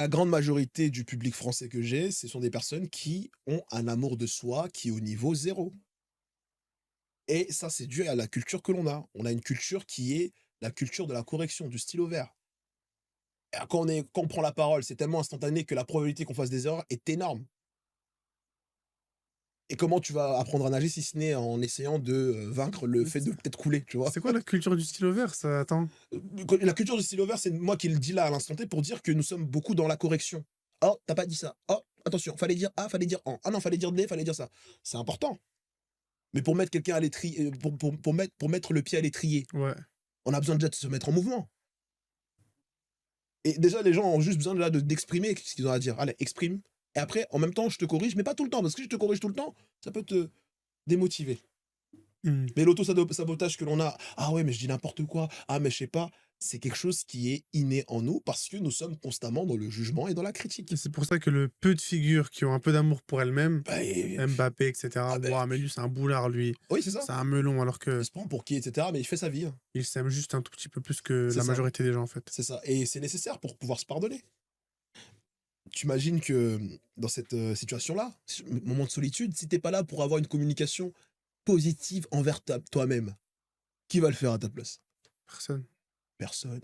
La grande majorité du public français que j'ai, ce sont des personnes qui ont un amour de soi qui est au niveau zéro. Et ça, c'est dû à la culture que l'on a. On a une culture qui est la culture de la correction, du stylo vert. Et quand on prend la parole, c'est tellement instantané que la probabilité qu'on fasse des erreurs est énorme. Et comment tu vas apprendre à nager si ce n'est en essayant de, vaincre le fait de peut-être couler, tu vois? C'est quoi la culture du stylo vert ça? Attends. La culture du stylo vert, c'est moi qui le dis là à l'instant T pour dire que nous sommes beaucoup dans la correction. «Oh, tu pas dit ça. Oh, attention, fallait dire A, fallait dire an. Ah non, fallait dire D, fallait dire ça». C'est important. Mais pour mettre quelqu'un à l'étrier, pour mettre le pied à l'étrier, Ouais. on a besoin déjà de se mettre en mouvement. Et déjà, les gens ont juste besoin là d'exprimer ce qu'ils ont à dire. Allez, exprime. Et après, en même temps, je te corrige, mais pas tout le temps, parce que si je te corrige tout le temps, ça peut te démotiver. Mmh. Mais l'auto-sabotage que l'on a: «Ah ouais, mais je dis n'importe quoi. Ah mais je sais pas», c'est quelque chose qui est inné en nous parce que nous sommes constamment dans le jugement et dans la Et critique. c'est pour ça que le peu de figures qui ont un peu d'amour pour elles-mêmes, Bah et Mbappé et cetera: ah beh, «Waouh, mais lui, c'est un boulard lui, oui, c'est ça. c'est un melon», alors Il que se prend pour qui et cetera, mais il fait sa vie, hein. il s'aime juste un tout petit peu plus que C'est la ça, majorité des gens, en fait. c'est ça et c'est nécessaire pour pouvoir se pardonner. Tu imagines que, dans cette, situation-là, moment de solitude, si tu es pas là pour avoir une communication positive envers ta toi-même, qui va le faire à ta place? Personne. Personne.